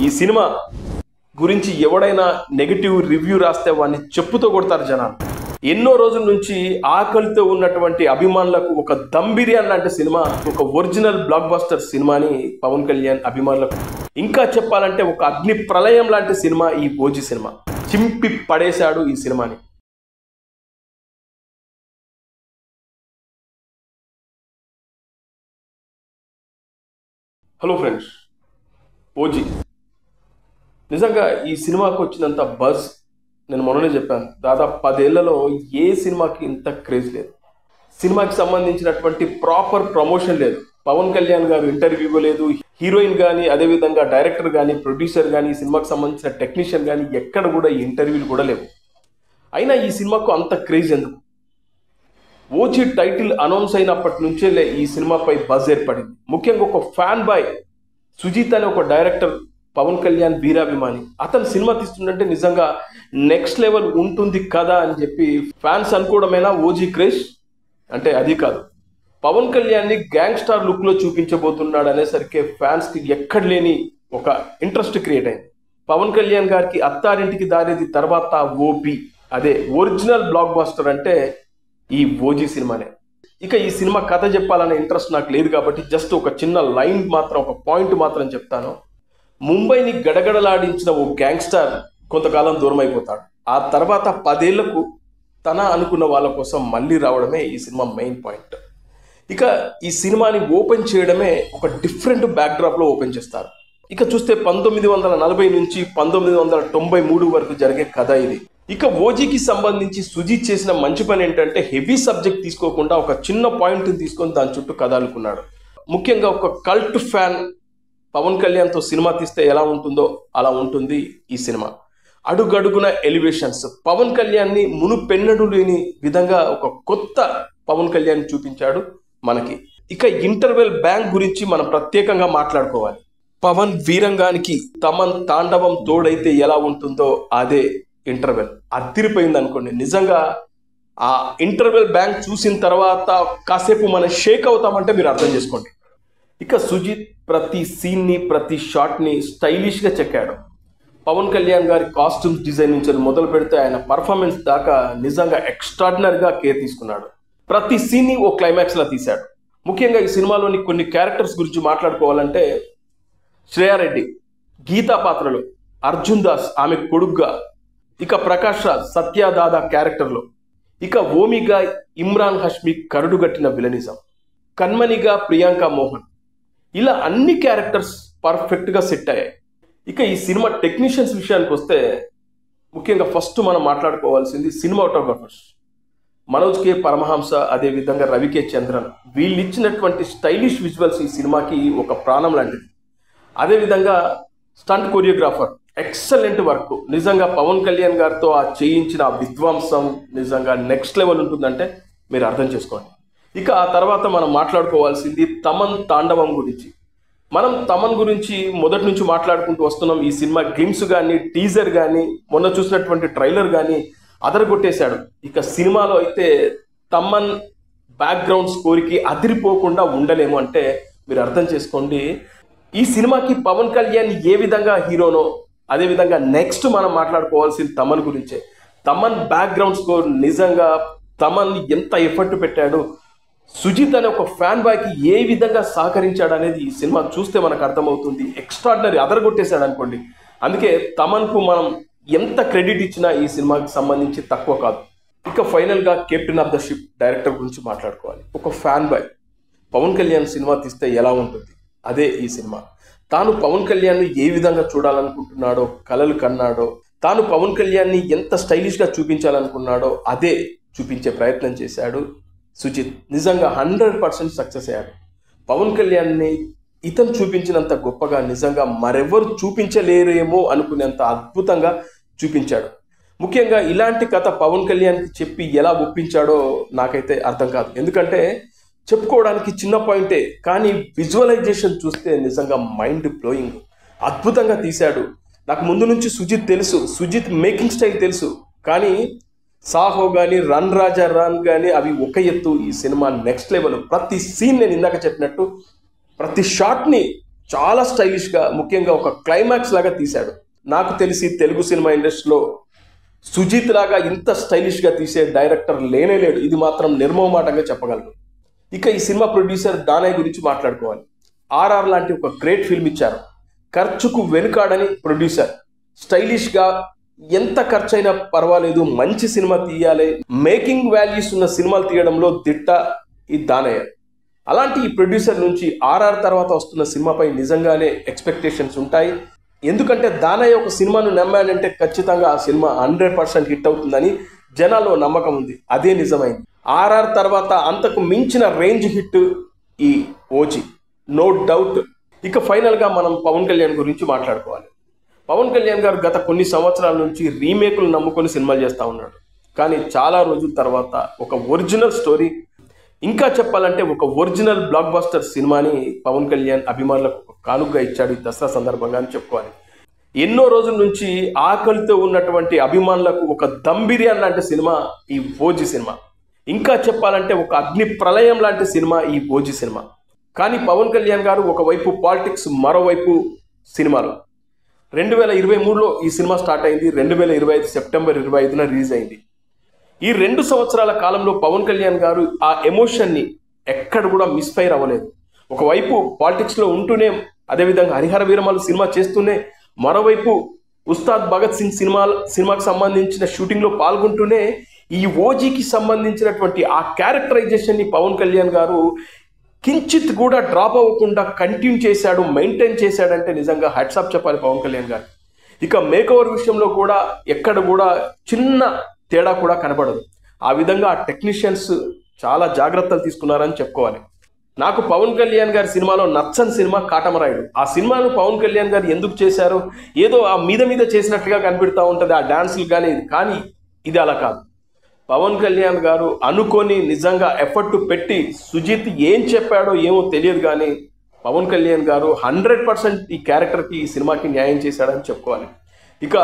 ఈ సినిమా గురించి ఎవడైనా నెగటివ్ రివ్యూ రాస్తే వాడిని చెప్పుతో కొడతారు జనాలు. ఎన్నో రోజుల నుంచి ఆకలితో ఉన్నటువంటి అభిమానులకు ఒక దమ్ బిర్యానీ లాంటి సినిమా, ఒక ఒరిజినల్ బ్లాక్ బస్టర్ సినిమాని పవన్ కళ్యాణ్ అభిమానులకు, ఇంకా చెప్పాలంటే ఒక అగ్ని ప్రళయం లాంటి సినిమా ఈ ఓజీ సినిమా. చింపి పడేశాడు ఈ సినిమాని. హలో ఫ్రెండ్స్, ఓజీ నిజంగా ఈ సినిమాకి వచ్చినంత బజ్ నేను మొన్ననే చెప్పాను. దాదాపు 10 ఏళ్లలో ఏ సినిమాకి ఇంత క్రేజ్ లేదు. సినిమాకి సంబంధించినటువంటి ప్రాపర్ ప్రమోషన్ లేదు. పవన్ కళ్యాణ్ గారు ఇంటర్వ్యూ లేదు, హీరోయిన్ కానీ, అదేవిధంగా డైరెక్టర్ కానీ, ప్రొడ్యూసర్ కానీ, సినిమాకి సంబంధించిన టెక్నీషియన్ కానీ ఎక్కడ కూడా ఇంటర్వ్యూలు కూడా లేవు. అయినా ఈ సినిమాకు అంత క్రేజ్ ఎందుకు? ఓజీ టైటిల్ అనౌన్స్ అయినప్పటి నుంచే ఈ సినిమాపై బజ్ ఏర్పడింది. ముఖ్యంగా ఒక ఫ్యాన్ బాయ్ సుజిత్ అనే ఒక డైరెక్టర్, పవన్ కళ్యాణ్ వీరాభిమాని, అతను సినిమా తీస్తుందంటే నిజంగా నెక్స్ట్ లెవెల్ ఉంటుంది కదా అని చెప్పి ఫ్యాన్స్ అనుకోవడమేనా ఓజీ క్రేజ్ అంటే? అది కాదు. పవన్ కళ్యాణ్ని గ్యాంగ్స్టార్ లుక్లో చూపించబోతున్నాడు అనేసరికి ఫ్యాన్స్కి ఎక్కడ లేని ఒక ఇంట్రెస్ట్ క్రియేట్ అయింది. పవన్ కళ్యాణ్ గారికి అత్తారింటికి దారేది తర్వాత ఓపీ, అదే ఒరిజినల్ బ్లాక్ బస్టర్ అంటే ఈ ఓజీ సినిమానే. ఇక ఈ సినిమా కథ చెప్పాలనే ఇంట్రెస్ట్ నాకు లేదు కాబట్టి జస్ట్ ఒక చిన్న లైన్ మాత్రం, ఒక పాయింట్ మాత్రం చెప్తాను. ముంబైని గడగడలాడించిన ఓ గ్యాంగ్స్టర్ కొంతకాలం దూరం అయిపోతాడు. ఆ తర్వాత 10 ఏళ్లకు తన అనుకున్న వాళ్ళ కోసం మళ్ళీ రావడమే ఈ సినిమా మెయిన్ పాయింట్. ఇక ఈ సినిమాని ఓపెన్ చేయడమే ఒక డిఫరెంట్ బ్యాక్డ్రాప్లో ఓపెన్ చేస్తారు. ఇక చూస్తే 1940 నుంచి 1993 వరకు జరిగే కథ ఇది. ఇక ఓజీకి సంబంధించి సుజిత్ చేసిన మంచి పని ఏంటంటే హెవీ సబ్జెక్ట్ తీసుకోకుండా ఒక చిన్న పాయింట్ని తీసుకొని దాని చుట్టూ కథ అనుకున్నాడు. ముఖ్యంగా ఒక కల్ట్ ఫ్యాన్ పవన్ కళ్యాణ్తో సినిమా తీస్తే ఎలా ఉంటుందో అలా ఉంటుంది ఈ సినిమా. అడుగడుగున ఎలివేషన్స్, పవన్ కళ్యాణ్ని మునుపెన్నడు లేని విధంగా ఒక కొత్త పవన్ కళ్యాణ్ చూపించాడు మనకి. ఇక ఇంటర్వెల్ బ్యాంక్ గురించి మనం ప్రత్యేకంగా మాట్లాడుకోవాలి. పవన్ వీరంగానికి తమన్ తాండవం తోడైతే ఎలా ఉంటుందో అదే ఇంటర్వెల్. అదిరిపోయింది అనుకోండి. నిజంగా ఆ ఇంటర్వెల్ బ్యాంక్ చూసిన తర్వాత కాసేపు మనం షేక్ అవుతామంటే మీరు అర్థం చేసుకోండి. ఇక సుజిత్ ప్రతి సీన్ని, ప్రతి షాట్ని స్టైలిష్గా చెక్కాడు. పవన్ కళ్యాణ్ గారి కాస్ట్యూమ్స్ డిజైన్ నుంచి మొదలు పెడితే ఆయన పర్ఫార్మెన్స్ దాకా నిజంగా ఎక్స్ట్రాడినరీగా కేర్ తీసుకున్నాడు. ప్రతి సీన్ని ఓ క్లైమాక్స్లా తీశాడు. ముఖ్యంగా ఈ సినిమాలోని కొన్ని క్యారెక్టర్స్ గురించి మాట్లాడుకోవాలంటే, శ్రేయారెడ్డి గీతా పాత్రలో, అర్జున్ దాస్ ఆమె కొడుగ్గా, ఇక ప్రకాష్ రాజ్ సత్యాదాదా క్యారెక్టర్లో, ఇక ఓమిగా ఇమ్రాన్ హష్మి కరడుగట్టిన విలనిజం, కన్మణిగా ప్రియాంక మోహన్, ఇలా అన్ని క్యారెక్టర్స్ పర్ఫెక్ట్గా సెట్ అయ్యాయి. ఇక ఈ సినిమా టెక్నీషియన్స్ విషయానికి వస్తే, ముఖ్యంగా ఫస్ట్ మనం మాట్లాడుకోవాల్సింది సినిమాటోగ్రాఫర్స్. మనోజ్ కే పరమహంస, అదేవిధంగా రవి కే చంద్రన్, వీళ్ళు ఇచ్చినటువంటి స్టైలిష్ విజువల్స్ ఈ సినిమాకి ఒక ప్రాణం లాంటిది. అదేవిధంగా స్టంట్ కొరియోగ్రాఫర్ ఎక్సలెంట్ వర్క్. నిజంగా పవన్ కళ్యాణ్ గారితో ఆ చేయించిన విధ్వంసం నిజంగా నెక్స్ట్ లెవెల్ ఉంటుందంటే మీరు అర్థం చేసుకోండి. ఇక ఆ తర్వాత మనం మాట్లాడుకోవాల్సింది తమన్ తాండవం గురించి. మనం తమన్ గురించి మొదటి నుంచి మాట్లాడుకుంటూ వస్తున్నాం. ఈ సినిమా గ్లిమ్స్ కానీ, టీజర్ కానీ, మొన్న చూసినటువంటి ట్రైలర్ కానీ అదరగొట్టేశాడు. ఇక సినిమాలో అయితే తమన్ బ్యాక్గ్రౌండ్ స్కోర్కి అదిరిపోకుండా ఉండలేము అంటే మీరు అర్థం చేసుకోండి. ఈ సినిమాకి పవన్ కళ్యాణ్ ఏ విధంగా హీరోనో అదేవిధంగా నెక్స్ట్ మనం మాట్లాడుకోవాల్సింది తమన్ గురించే. తమన్ బ్యాక్గ్రౌండ్ స్కోర్ నిజంగా తమన్ ఎంత ఎఫర్ట్ పెట్టాడు, సుజిత్ అనే ఒక ఫ్యాన్ బాయ్కి ఏ విధంగా సహకరించాడు అనేది ఈ సినిమా చూస్తే మనకు అర్థమవుతుంది. ఎక్స్ట్రాడినరీ, అదరగొట్టేశాడు అనుకోండి. అందుకే తమన్కు మనం ఎంత క్రెడిట్ ఇచ్చినా ఈ సినిమాకి సంబంధించి తక్కువ కాదు. ఇక ఫైనల్గా captain of the ship director గురించి మాట్లాడుకోవాలి. ఒక fan boy Pawan Kalyan cinema తీస్తే ఎలా ఉంటుంది అదే ఈ సినిమా. తాను పవన్ కళ్యాణ్ని ఏ విధంగా చూడాలనుకుంటున్నాడో, కలలు కన్నాడో, తాను పవన్ కళ్యాణ్ని ఎంత స్టైలిష్గా చూపించాలనుకున్నాడో అదే చూపించే ప్రయత్నం చేశాడు సుజిత్. నిజంగా 100% సక్సెస్ అయ్యాడు. పవన్ కళ్యాణ్ని ఇతను చూపించినంత గొప్పగా నిజంగా మరెవరు చూపించలేరేమో అనుకునేంత అద్భుతంగా చూపించాడు. ముఖ్యంగా ఇలాంటి కథ పవన్ కళ్యాణ్కి చెప్పి ఎలా ఒప్పించాడో నాకైతే అర్థం కాదు. ఎందుకంటే చెప్పుకోవడానికి చిన్న పాయింటే, కానీ విజువలైజేషన్ చూస్తే నిజంగా మైండ్ బ్లోయింగ్. అద్భుతంగా తీశాడు. నాకు ముందు నుంచి సుజిత్ తెలుసు, సుజిత్ మేకింగ్ స్టైల్ తెలుసు. కానీ సాహో కానీ, రన్ రాజా రన్ కానీ అవి ఒక ఎత్తు. ఈ సినిమా నెక్స్ట్ లెవెల్. ప్రతి సీన్ నేను ఇందాక చెప్పినట్టు ప్రతి షాట్ని చాలా స్టైలిష్గా, ముఖ్యంగా ఒక క్లైమాక్స్ లాగా తీశాడు. నాకు తెలిసి తెలుగు సినిమా ఇండస్ట్రీలో సుజిత్ లాగా ఇంత స్టైలిష్గా తీసే డైరెక్టర్ లేనే లేడు. ఇది మాత్రం నిర్మోహమాటంగా చెప్పగలను. ఇక ఈ సినిమా ప్రొడ్యూసర్ దానయ్య గురించి మాట్లాడుకోవాలి. ఆర్ఆర్ లాంటి ఒక గ్రేట్ ఫిల్మ్ ఇచ్చారు. ఖర్చుకు వెనుకాడని ప్రొడ్యూసర్. స్టైలిష్గా ఎంత ఖర్చైనా పర్వాలేదు, మంచి సినిమా తీయాలి, మేకింగ్ వాల్యూస్ ఉన్న సినిమాలు తీయడంలో దిట్ట ఈ దానయ్య. అలాంటి ఈ ప్రొడ్యూసర్ నుంచి ఆర్ఆర్ తర్వాత వస్తున్న సినిమాపై నిజంగానే ఎక్స్పెక్టేషన్స్ ఉంటాయి. ఎందుకంటే దానయ్య ఒక సినిమాను నమ్మాడంటే ఖచ్చితంగా ఆ సినిమా 100% హిట్ అవుతుందని జనాల్లో నమ్మకం ఉంది. అదే నిజమైంది. ఆర్ఆర్ తర్వాత అంతకు మించిన రేంజ్ హిట్ ఈ ఓజీ, నో డౌట్. ఇక ఫైనల్గా మనం పవన్ కళ్యాణ్ గురించి మాట్లాడుకోవాలి. పవన్ కళ్యాణ్ గారు గత కొన్ని సంవత్సరాల నుంచి రీమేకులు నమ్ముకొని సినిమాలు చేస్తూ ఉన్నాడు. కానీ చాలా రోజుల తర్వాత ఒక ఒరిజినల్ స్టోరీ, ఇంకా చెప్పాలంటే ఒక ఒరిజినల్ బ్లాక్ బస్టర్ సినిమాని పవన్ కళ్యాణ్ అభిమానులకు కానుకగా ఇచ్చాడు ఈ దసరా సందర్భంగా అని చెప్పుకోవాలి. ఎన్నో రోజుల నుంచి ఆకలితో ఉన్నటువంటి అభిమానులకు ఒక దమ్ బిర్యానీ లాంటి సినిమా ఈ ఓజీ సినిమా. ఇంకా చెప్పాలంటే ఒక అగ్ని ప్రళయం లాంటి సినిమా ఈ ఓజీ సినిమా. కానీ పవన్ కళ్యాణ్ గారు ఒకవైపు పాలిటిక్స్, మరోవైపు సినిమాలు. 2023లో ఈ సినిమా స్టార్ట్ అయింది. 2025 సెప్టెంబర్ 25న రిలీజ్ అయింది. ఈ 2 సంవత్సరాల కాలంలో పవన్ కళ్యాణ్ గారు ఆ ఎమోషన్ని ఎక్కడ కూడా మిస్ఫైర్ అవ్వలేదు. ఒకవైపు పాలిటిక్స్లో ఉంటూనే, అదేవిధంగా హరిహర వీరమల్లు సినిమా చేస్తూనే, మరోవైపు ఉస్తాద్ భగత్ సింగ్ సినిమాకి సంబంధించిన షూటింగ్లో పాల్గొంటూనే ఈ ఓజీకి సంబంధించినటువంటి ఆ క్యారెక్టరైజేషన్ని పవన్ కళ్యాణ్ గారు కించిత్ కూడా డ్రాప్ అవ్వకుండా కంటిన్యూ చేశాడు, మెయింటైన్ చేశాడంటే నిజంగా హ్యాట్సాప్ చెప్పాలి పవన్ కళ్యాణ్ గారు. ఇక మేకోవర్ విషయంలో కూడా ఎక్కడ కూడా చిన్న తేడా కూడా కనబడదు. ఆ విధంగా ఆ టెక్నీషియన్స్ చాలా జాగ్రత్తలు తీసుకున్నారని చెప్పుకోవాలి. నాకు పవన్ కళ్యాణ్ గారి సినిమాలో నచ్చని సినిమా కాటమరాయుడు. ఆ సినిమాను పవన్ కళ్యాణ్ గారు ఎందుకు చేశారు, ఏదో ఆ మీద చేసినట్లుగా కనిపెడతా ఉంటుంది ఆ డాన్సులు కానీ ఇది అలా కాదు. పవన్ కళ్యాణ్ గారు అనుకొని నిజంగా ఎఫర్ట్ పెట్టి, సుజిత్ ఏం చెప్పాడో ఏమో తెలియదు కానీ పవన్ కళ్యాణ్ గారు 100% ఈ క్యారెక్టర్కి, ఈ సినిమాకి న్యాయం చేశాడని చెప్పుకోవాలి. ఇక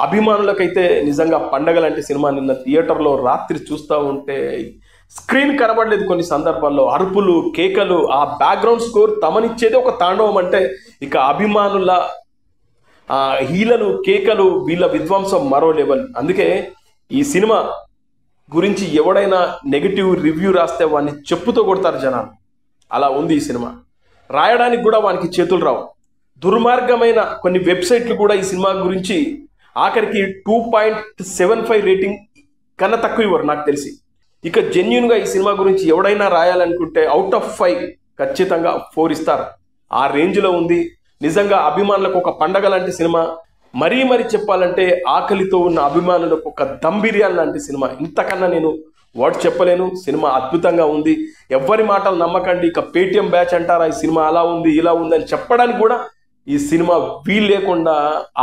అభిమానులకైతే నిజంగా పండగ లాంటి సినిమా. నిన్న థియేటర్లో రాత్రి చూస్తూ ఉంటే స్క్రీన్ కనబడలేదు. కొన్ని సందర్భాల్లో అరుపులు, కేకలు, ఆ బ్యాక్గ్రౌండ్ స్కోర్ తమనిచ్చేది ఒక తాండవం. అంటే ఇక అభిమానుల హీలలు, కేకలు, వీళ్ళ విధ్వంసం మరో లెవెల్. అందుకే ఈ సినిమా గురించి ఎవడైనా నెగిటివ్ రివ్యూ రాస్తే వాడిని చెప్పుతో కొడతారు జనాలు. అలా ఉంది ఈ సినిమా. రాయడానికి కూడా వానికి చేతులు రావు. దుర్మార్గమైన కొన్ని వెబ్సైట్లు కూడా ఈ సినిమా గురించి ఆఖరికి 2.75 రేటింగ్ కన్నా తక్కువ ఇవ్వరు నాకు తెలిసి. ఇక జెన్యున్గా ఈ సినిమా గురించి ఎవడైనా రాయాలనుకుంటే అవుట్ ఆఫ్ 5 ఖచ్చితంగా 4 ఇస్తారు. ఆ రేంజ్లో ఉంది. నిజంగా అభిమానులకు ఒక పండగ లాంటి సినిమా. మరీ చెప్పాలంటే ఆకలితో ఉన్న అభిమానులకు ఒక దమ్ బిర్యానీ లాంటి సినిమా. ఇంతకన్నా నేను వర్డ్ చెప్పలేను. సినిమా అద్భుతంగా ఉంది. ఎవ్వరి మాటలు నమ్మకండి. ఇక పేటిఎం బ్యాచ్ అంటారా ఈ సినిమా అలా ఉంది ఇలా ఉంది అని చెప్పడానికి కూడా ఈ సినిమా వీలు లేకుండా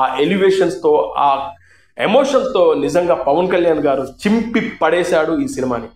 ఆ ఎలివేషన్స్తో, ఆ ఎమోషన్స్తో నిజంగా పవన్ కళ్యాణ్ గారు చింపి పడేశాడు ఈ సినిమాని.